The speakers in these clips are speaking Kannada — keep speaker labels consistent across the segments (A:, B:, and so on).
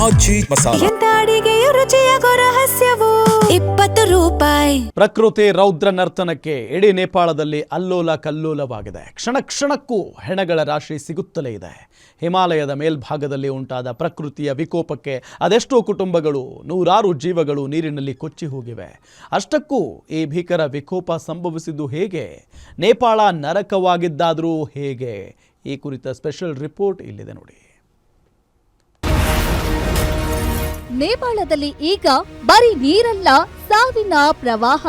A: ಆಚಿ ಮಸಾಲ.
B: ಎಂತ ಅಡಿಗೆಯ ರುಚಿಯಾಗೋ ರಹಸ್ಯವು 20 ರೂಪಾಯಿ.
C: ಪ್ರಕೃತಿ ರೌದ್ರ ನರ್ತನಕ್ಕೆ ಇಡೀ ನೇಪಾಳದಲ್ಲಿ ಅಲ್ಲೋಲ ಕಲ್ಲೋಲವಾಗಿದೆ. ಕ್ಷಣ ಕ್ಷಣಕ್ಕೂ ಹೆಣಗಳ ರಾಶಿ ಸಿಗುತ್ತಲೇ ಇದೆ. ಹಿಮಾಲಯದ ಮೇಲ್ಭಾಗದಲ್ಲಿ ಉಂಟಾದ ಪ್ರಕೃತಿಯ ವಿಕೋಪಕ್ಕೆ ಅದೆಷ್ಟೋ ಕುಟುಂಬಗಳು, ನೂರಾರು ಜೀವಗಳು ನೀರಿನಲ್ಲಿ ಕೊಚ್ಚಿ ಹೋಗಿವೆ. ಅಷ್ಟಕ್ಕೂ ಈ ಭೀಕರ ವಿಕೋಪ ಸಂಭವಿಸಿದ್ದು ಹೇಗೆ? ನೇಪಾಳ ನರಕವಾಗಿದ್ದಾದರೂ ಹೇಗೆ? ಈ ಕುರಿತ ಸ್ಪೆಷಲ್ ರಿಪೋರ್ಟ್ ಇಲ್ಲಿದೆ ನೋಡಿ.
D: ನೇಪಾಳದಲ್ಲಿ ಈಗ ಬರೀ ನೀರಲ್ಲ, ಸಾವಿನ ಪ್ರವಾಹ.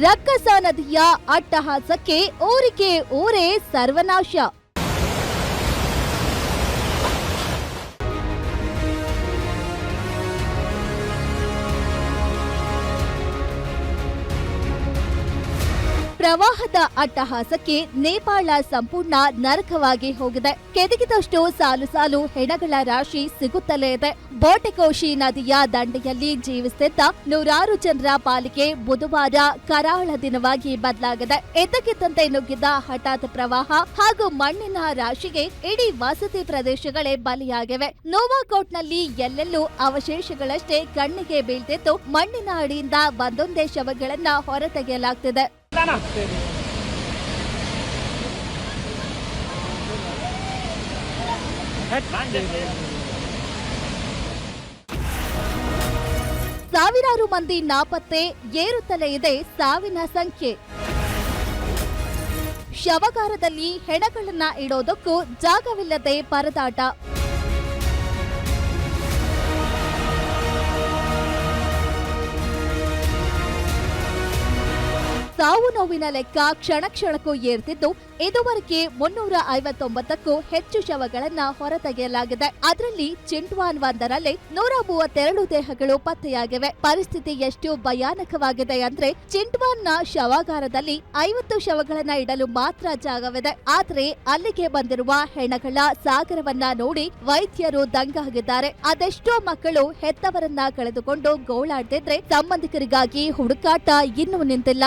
D: ರಕ್ಕಸ ನದಿಯ ಅಟ್ಟಹಾಸಕ್ಕೆ ಊರಿಗೆ ಊರೇ ಸರ್ವನಾಶ. ಪ್ರವಾಹದ ಅಟ್ಟಹಾಸಕ್ಕೆ ನೇಪಾಳ ಸಂಪೂರ್ಣ ನರಕವಾಗಿ ಹೋಗಿದೆ. ಕೆದಕಿದಷ್ಟು ಸಾಲು ಸಾಲು ಹೆಣಗಳ ರಾಶಿ ಸಿಗುತ್ತಲೇ ಇದೆ. ಬೋಟೆಕೋಶಿ ನದಿಯ ದಂಡೆಯಲ್ಲಿ ಜೀವಿಸುತ್ತಿದ್ದ ನೂರಾರು ಜನರ ಪಾಲಿಗೆ ಬುಧವಾರ ಕರಾಳ ದಿನವಾಗಿ ಬದಲಾಗಿದೆ. ಎದ್ದಕ್ಕಿದ್ದಂತೆ ನುಗ್ಗಿದ ಹಠಾತ್ ಪ್ರವಾಹ ಹಾಗೂ ಮಣ್ಣಿನ ರಾಶಿಗೆ ಇಡೀ ವಸತಿ ಪ್ರದೇಶಗಳೇ ಬಲಿಯಾಗಿವೆ. ನೋವಾಕೋಟ್ನಲ್ಲಿ ಎಲ್ಲೆಲ್ಲೂ ಅವಶೇಷಗಳಷ್ಟೇ ಕಣ್ಣಿಗೆ ಬೀಳ್ತಿದ್ದು, ಮಣ್ಣಿನ ಅಡಿಯಿಂದ ಒಂದೊಂದೇ ಶವಗಳನ್ನ ಹೊರತೆಗೆಯಲಾಗ್ತಿದೆ. ಸಾವಿರಾರು ಮಂದಿ ನಾಪತ್ತೆ, ಏರುತ್ತಲೇ ಇದೆ ಸಾವಿನ ಸಂಖ್ಯೆ. ಶವಗಾರದಲ್ಲಿ ಹೆಣಗಳನ್ನ ಇಡೋದಕ್ಕೂ ಜಾಗವಿಲ್ಲದೆ ಪರದಾಟ. ಸಾವು ನೋವಿನ ಲೆಕ್ಕ ಕ್ಷಣ ಕ್ಷಣಕ್ಕೂ ಏರ್ತಿದ್ದು, ಇದುವರೆಗೆ 359ಕ್ಕೂ ಹೆಚ್ಚು ಶವಗಳನ್ನ ಹೊರತೆಗೆಯಲಾಗಿದೆ. ಅದರಲ್ಲಿ ಚಿಂಟ್ವಾನ್ ಒಂದರಲ್ಲೇ 132 ದೇಹಗಳು ಪತ್ತೆಯಾಗಿವೆ. ಪರಿಸ್ಥಿತಿ ಎಷ್ಟು ಭಯಾನಕವಾಗಿದೆ ಅಂದ್ರೆ, ಚಿಂಟ್ವಾನ್ನ ಶವಾಗಾರದಲ್ಲಿ 50 ಶವಗಳನ್ನ ಇಡಲು ಮಾತ್ರ ಜಾಗವಿದೆ. ಆದ್ರೆ ಅಲ್ಲಿಗೆ ಬಂದಿರುವ ಹೆಣಗಳ ಸಾಗರವನ್ನ ನೋಡಿ ವೈದ್ಯರು ದಂಗಾಗಿದ್ದಾರೆ. ಅದೆಷ್ಟೋ ಮಕ್ಕಳು ಹೆತ್ತವರನ್ನ ಕಳೆದುಕೊಂಡು ಗೋಳಾಡ್ತಿದ್ರೆ, ಸಂಬಂಧಿಕರಿಗಾಗಿ ಹುಡುಕಾಟ ಇನ್ನೂ ನಿಂತಿಲ್ಲ.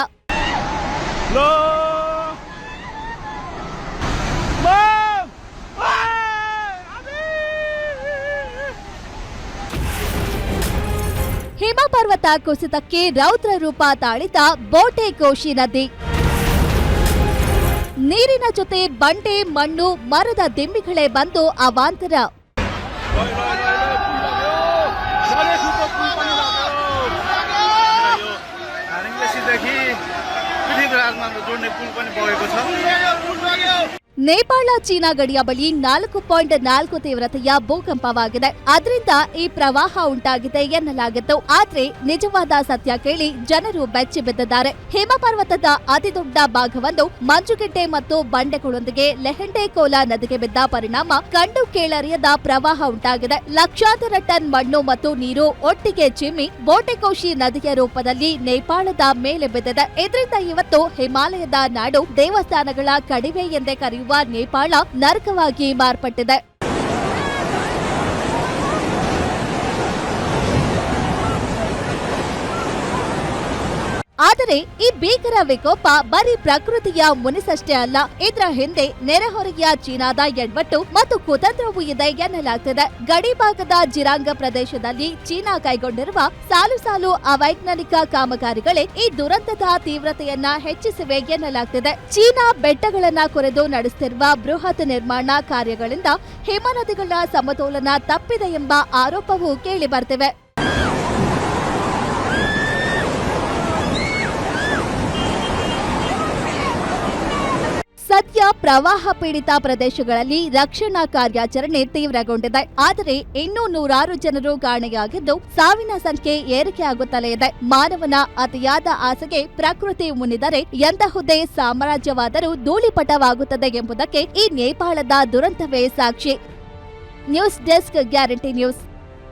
D: ಹಿಮಪರ್ವತ ಕುಸಿತಕ್ಕೆ ರೌದ್ರ ರೂಪ ತಾಳಿದ ಬೋಟೆಕೋಶಿ ನದಿ. ನೀರಿನ ಜೊತೆ ಬಂಡೆ, ಮಣ್ಣು, ಮರದ ದಿಮ್ಮಿಗಳೇ ಬಂದು ಅವಾಂತರ. ನೇಪಾಳ ಚೀನಾ ಗಡಿಯ ಬಳಿ 4.4 ತೀವ್ರತೆಯ ಭೂಕಂಪವಾಗಿದೆ. ಅದರಿಂದ ಈ ಪ್ರವಾಹ ಉಂಟಾಗಿದೆ ಎನ್ನಲಾಗಿತ್ತು. ಆದ್ರೆ ನಿಜವಾದ ಸತ್ಯ ಕೇಳಿ ಜನರು ಬೆಚ್ಚಿ ಬಿದ್ದಿದ್ದಾರೆ. ಹಿಮಪರ್ವತದ ಅತಿದೊಡ್ಡ ಭಾಗವನ್ನು ಮಂಜುಗೆಡ್ಡೆ ಮತ್ತು ಬಂಡೆಗಳೊಂದಿಗೆ ಲೆಹೆಂಡೆಕೋಲಾ ನದಿಗೆ ಬಿದ್ದ ಪರಿಣಾಮ ಕಂಡು ಕೇಳರಿಯದ ಪ್ರವಾಹ ಉಂಟಾಗಿದೆ. ಲಕ್ಷಾಂತರ ಟನ್ ಮಣ್ಣು ಮತ್ತು ನೀರು ಒಟ್ಟಿಗೆ ಚಿಮ್ಮಿ ಬೋಟೆಕೋಶಿ ನದಿಯ ರೂಪದಲ್ಲಿ ನೇಪಾಳದ ಮೇಲೆ ಬಿದ್ದಿದೆ. ಇದರಿಂದ ಇವತ್ತು ಹಿಮಾಲಯದ ನಾಡು, ದೇವಸ್ಥಾನಗಳ ಕಡಿವೆ ಎಂದೇ ಕರೆಯುವ ನೇಪಾಳ ನರಕವಾಗಿ ಮಾರ್ಪಟ್ಟಿದೆ. ಆದರೆ ಈ ಭೀಕರ ವಿಕೋಪ ಬರೀ ಪ್ರಕೃತಿಯ ಮುನಿಸಷ್ಟೇ ಅಲ್ಲ. ಇದರ ಹಿಂದೆ ನೆರೆಹೊರೆಯ ಚೀನಾದ ಎಡವಟ್ಟು ಮತ್ತು ಕುತಂತ್ರವೂ ಇದೆ ಎನ್ನಲಾಗ್ತಿದೆ. ಗಡಿ ಭಾಗದ ಜಿರಾಂಗ ಪ್ರದೇಶದಲ್ಲಿ ಚೀನಾ ಕೈಗೊಂಡಿರುವ ಸಾಲು ಸಾಲು ಅವೈಜ್ಞಾನಿಕ ಕಾಮಗಾರಿಗಳೇ ಈ ದುರಂತದ ತೀವ್ರತೆಯನ್ನ ಹೆಚ್ಚಿಸಿವೆ ಎನ್ನಲಾಗ್ತಿದೆ. ಚೀನಾ ಬೆಟ್ಟಗಳನ್ನ ಕೊರೆದು ನಡೆಸುತ್ತಿರುವ ಬೃಹತ್ ನಿರ್ಮಾಣ ಕಾರ್ಯಗಳಿಂದ ಹಿಮನದಿಗಳ ಸಮತೋಲನ ತಪ್ಪಿದೆ ಎಂಬ ಆರೋಪವೂ ಕೇಳಿ ಬರ್ತಿವೆ. ಸದ್ಯ ಪ್ರವಾಹ ಪೀಡಿತ ಪ್ರದೇಶಗಳಲ್ಲಿ ರಕ್ಷಣಾ ಕಾರ್ಯಾಚರಣೆ ತೀವ್ರಗೊಂಡಿದೆ. ಆದರೆ ಇನ್ನೂ ನೂರಾರು ಜನರು ಕಾಣೆಯಾಗಿದ್ದು, ಸಾವಿನ ಸಂಖ್ಯೆ ಏರಿಕೆಯಾಗುತ್ತಲೇ ಇದೆ. ಮಾನವನ ಅತಿಯಾದ ಆಸೆಗೆ ಪ್ರಕೃತಿ ಮುನಿದರೆ ಎಂತಹುದೇ ಸಾಮ್ರಾಜ್ಯವಾದರೂ ಧೂಳಿಪಟವಾಗುತ್ತದೆ ಎಂಬುದಕ್ಕೆ ಈ ನೇಪಾಳದ ದುರಂತವೇ ಸಾಕ್ಷಿ. News desk, guarantee news.